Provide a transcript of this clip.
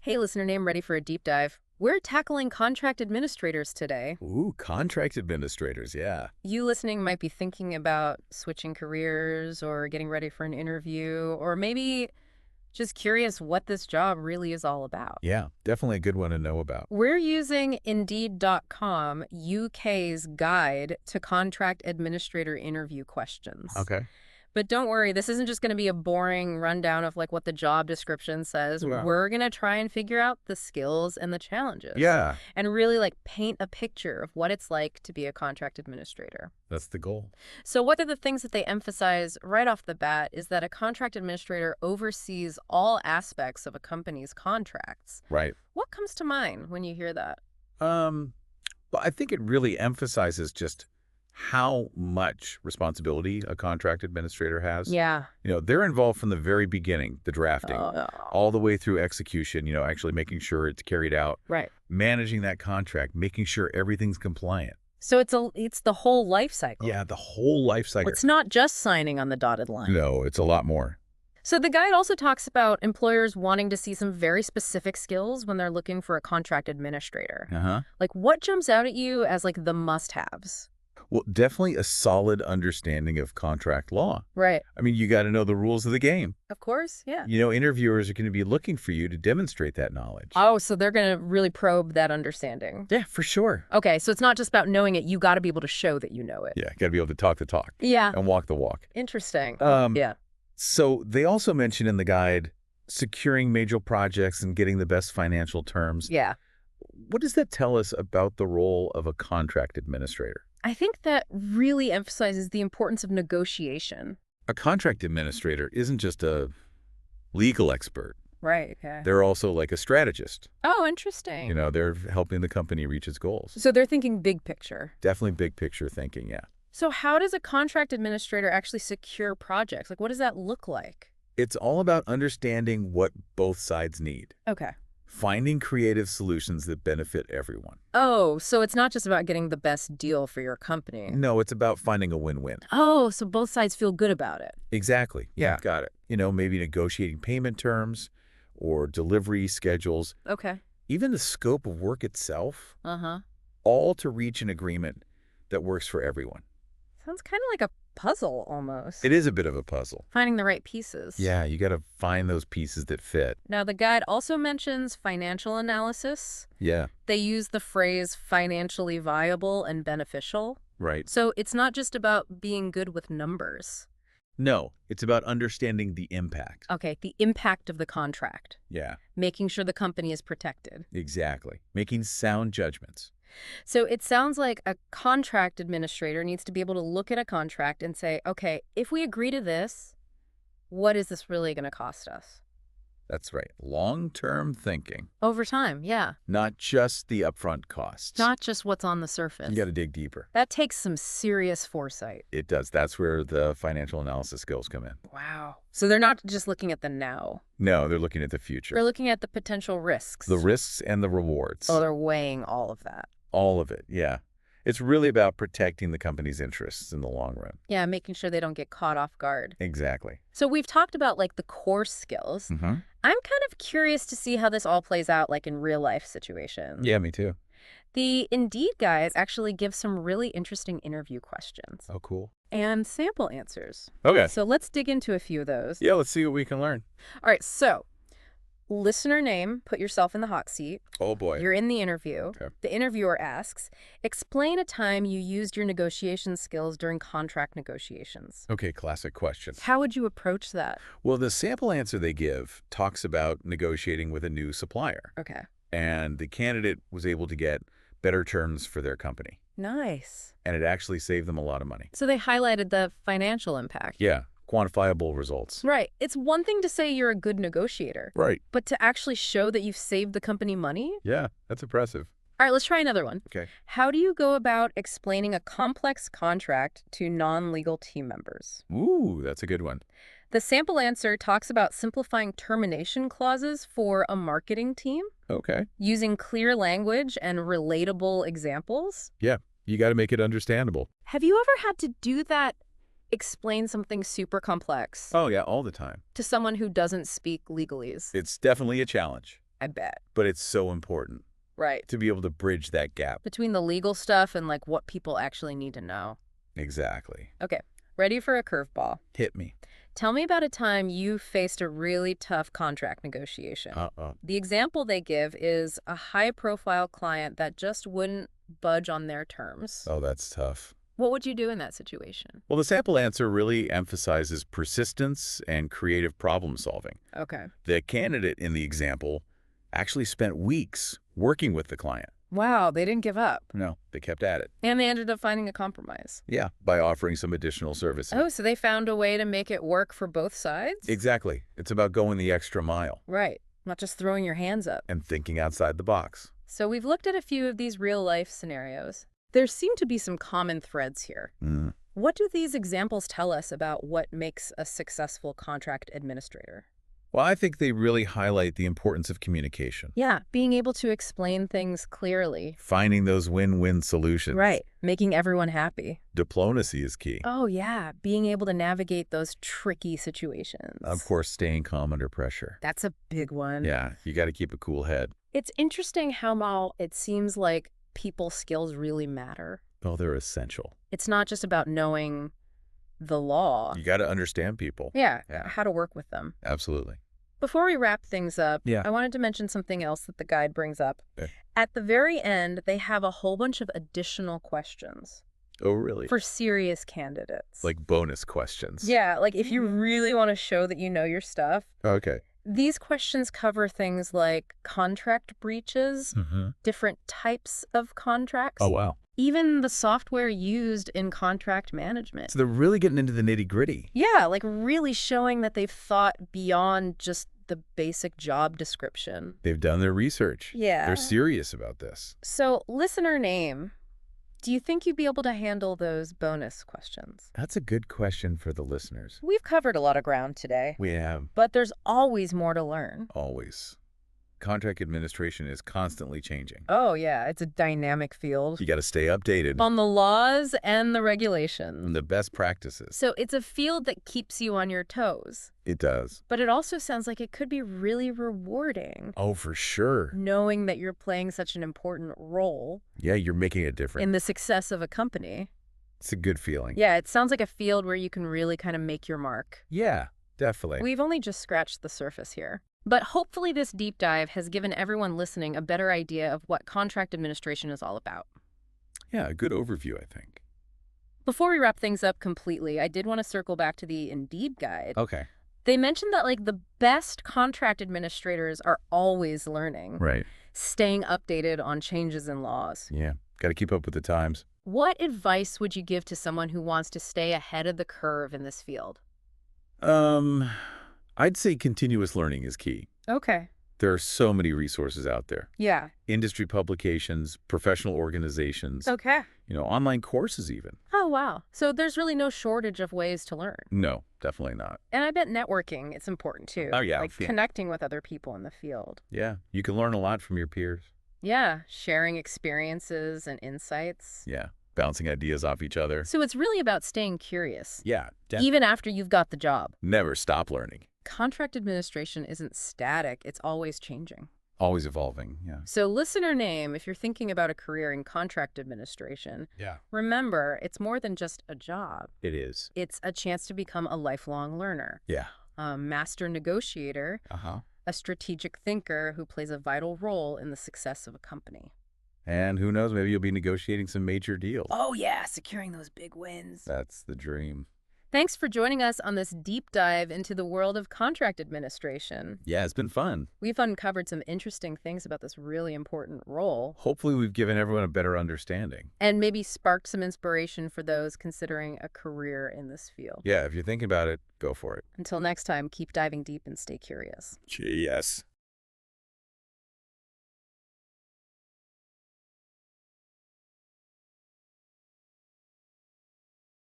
Hey, listener name, ready for a deep dive? We're tackling contract administrators today. Ooh, contract administrators, yeah. You listening might be thinking about switching careers or getting ready for an interview, or maybe just curious what this job really is all about. Yeah, definitely a good one to know about. We're using Indeed.com, UK's guide to contract administrator interview questions. Okay. But don't worry, this isn't just going to be a boring rundown of like what the job description says. Yeah. We're going to try and figure out the skills and the challenges. Yeah, And really like paint a picture of what it's like to be a contract administrator. that's the goal. So what are the things that they emphasize right off the bat is that a contract administrator oversees all aspects of a company's contracts. Right. What comes to mind when you hear that? Well, I think it really emphasizes just how much responsibility a contract administrator has. Yeah. They're involved from the very beginning, the drafting, Oh, all the way through execution, actually making sure it's carried out, right. managing that contract, making sure everything's compliant. So it's the whole life cycle. Yeah, the whole life cycle. It's not just signing on the dotted line. No, it's a lot more. So the guide also talks about employers wanting to see some very specific skills when they're looking for a contract administrator. Uh-huh. Like what jumps out at you as like the must-haves? Well, definitely a solid understanding of contract law. Right. I mean, you got to know the rules of the game. Of course, yeah. Interviewers are going to be looking for you to demonstrate that knowledge. Oh, so they're going to really probe that understanding. Yeah, for sure. Okay, so it's not just about knowing it. You got to be able to show that you know it. Yeah, got to be able to talk the talk Yeah. and walk the walk. Interesting. Yeah. So they also mention in the guide securing major projects and getting the best financial terms. Yeah. What does that tell us about the role of a contract administrator? I think that really emphasizes the importance of negotiation. A contract administrator isn't just a legal expert. Right, okay. They're also like a strategist. Oh, interesting. They're helping the company reach its goals. So they're thinking big picture. Definitely big picture thinking, yeah. So how does a contract administrator actually secure projects? Like, what does that look like? It's all about understanding what both sides need, Okay. finding creative solutions that benefit everyone. Oh, so it's not just about getting the best deal for your company. No, it's about finding a win-win. Oh, so both sides feel good about it. Exactly. Yeah. Got it. Maybe negotiating payment terms or delivery schedules, Okay. even the scope of work itself, Uh-huh. all to reach an agreement that works for everyone. Sounds kind of like a puzzle almost. It is a bit of a puzzle. Finding the right pieces. Yeah, you got to find those pieces that fit. Now, the guide also mentions financial analysis. Yeah, They use the phrase financially viable and beneficial. right. So it's not just about being good with numbers. No, it's about understanding the impact. Okay, the impact of the contract. Yeah, Making sure the company is protected. exactly. Making sound judgments. So it sounds like a contract administrator needs to be able to look at a contract and say, okay, if we agree to this, what is this really going to cost us? That's right. Long-term thinking, Over time, yeah. not just the upfront costs. Not just what's on the surface. You got to dig deeper. That takes some serious foresight. It does. That's where the financial analysis skills come in. Wow. So they're not just looking at the now. No, they're looking at the future. They're looking at the potential risks. The risks and the rewards. Oh, they're weighing all of that. All of it, yeah. It's really about protecting the company's interests in the long run. Yeah, making sure they don't get caught off guard. Exactly. So we've talked about like the core skills. Mm-hmm. I'm kind of curious to see how this all plays out like in real life situations. Yeah, me too. The Indeed guys actually give some really interesting interview questions Oh, cool. and sample answers. Okay. So let's dig into a few of those. Yeah, let's see what we can learn. All right, so listener name, put yourself in the hot seat. Oh, boy. You're in the interview. Okay. The interviewer asks, explain a time you used your negotiation skills during contract negotiations. Okay, classic question. How would you approach that? Well, the sample answer they give talks about negotiating with a new supplier, Okay. and the candidate was able to get better terms for their company, Nice. and it actually saved them a lot of money. So they highlighted the financial impact. Yeah, quantifiable results. Right. It's one thing to say you're a good negotiator, Right. but to actually show that you've saved the company money? Yeah, that's impressive. All right, let's try another one. Okay. How do you go about explaining a complex contract to non-legal team members? Ooh, that's a good one. The sample answer talks about simplifying termination clauses for a marketing team, Okay. using clear language and relatable examples. Yeah, you got to make it understandable. Have you ever had to do that, explain something super complex Oh, yeah, all the time. to someone who doesn't speak legalese? It's definitely a challenge. I bet. But it's so important Right. to be able to bridge that gap. Between the legal stuff and like what people actually need to know. Exactly. Okay, ready for a curveball. Hit me. Tell me about a time you faced a really tough contract negotiation. Uh-oh. The example they give is a high-profile client that just wouldn't budge on their terms. Oh, that's tough. What would you do in that situation? Well, the sample answer really emphasizes persistence and creative problem solving. Okay. The candidate in the example actually spent weeks working with the client. Wow, they didn't give up. No, they kept at it. And they ended up finding a compromise. Yeah, by offering some additional services. Oh, so they found a way to make it work for both sides? Exactly. It's about going the extra mile Right. Not just throwing your hands up. and thinking outside the box. So we've looked at a few of these real-life scenarios. There seem to be some common threads here. Mm. What do these examples tell us about what makes a successful contract administrator? Well, I think they really highlight the importance of communication. Yeah, being able to explain things clearly. Finding those win-win solutions. Right, making everyone happy. Diplomacy is key. Oh, yeah, being able to navigate those tricky situations. Of course, staying calm under pressure. That's a big one. Yeah, you got to keep a cool head. It's interesting how it seems like people skills really matter. Oh, they're essential. It's not just about knowing the law. You got to understand people. Yeah, Yeah. how to work with them. Absolutely. Before we wrap things up, Yeah. I wanted to mention something else that the guide brings up. Okay. At the very end, they have a whole bunch of additional questions Oh, really? for serious candidates. Like bonus questions. Yeah, like if you really want to show that you know your stuff, Okay. these questions cover things like contract breaches, Mm-hmm. different types of contracts, Oh, wow. even the software used in contract management. So they're really getting into the nitty-gritty. Yeah, like really showing that they've thought beyond just the basic job description. They've done their research. Yeah. They're serious about this. So, listener name, do you think you'd be able to handle those bonus questions? That's a good question for the listeners. We've covered a lot of ground today, We have but there's always more to learn. always. Contract administration is constantly changing. Oh, yeah, it's a dynamic field You got to stay updated on the laws and the on regulations. the best practices. So it's a field that keeps you on your toes. It does. But it also sounds like it could be really rewarding, Oh, for sure. knowing that you're playing such an important role Yeah, you're making a difference. in the success of a company. It's a good feeling. Yeah, it sounds like a field where you can really kind of make your mark. Yeah, definitely. We've only just scratched the surface here. But hopefully this deep dive has given everyone listening a better idea of what contract administration is all about. Yeah, a good overview, I think. Before we wrap things up completely, I did want to circle back to the Indeed guide. Okay. They mentioned that like the best contract administrators are always learning, Right. staying updated on changes in laws. Yeah. Got to keep up with the times. What advice would you give to someone who wants to stay ahead of the curve in this field? I'd say continuous learning is key. Okay. There are so many resources out there. Yeah. Industry publications, professional organizations, Okay. Online courses even. Oh, wow. So there's really no shortage of ways to learn. No, definitely not. And I bet networking, it's important too. Oh, yeah. Like Yeah. connecting with other people in the field. Yeah, you can learn a lot from your peers. Yeah. Sharing experiences and insights. Yeah, bouncing ideas off each other. So it's really about staying curious, Yeah, even after you've got the job. never stop learning. Contract administration isn't static. It's always changing. Always evolving, yeah. So listener name, if you're thinking about a career in contract administration, Yeah. remember, it's more than just a job. It is. It's a chance to become a lifelong learner, Yeah. a master negotiator, Uh-huh. a strategic thinker who plays a vital role in the success of a company. And who knows, maybe you'll be negotiating some major deals. Oh, yeah, securing those big wins. That's the dream. Thanks for joining us on this deep dive into the world of contract administration. Yeah, it's been fun. We've uncovered some interesting things about this really important role Hopefully we've given everyone a better understanding. and maybe sparked some inspiration for those considering a career in this field. Yeah, if you're thinking about it, go for it. Until next time, keep diving deep and stay curious. Yes.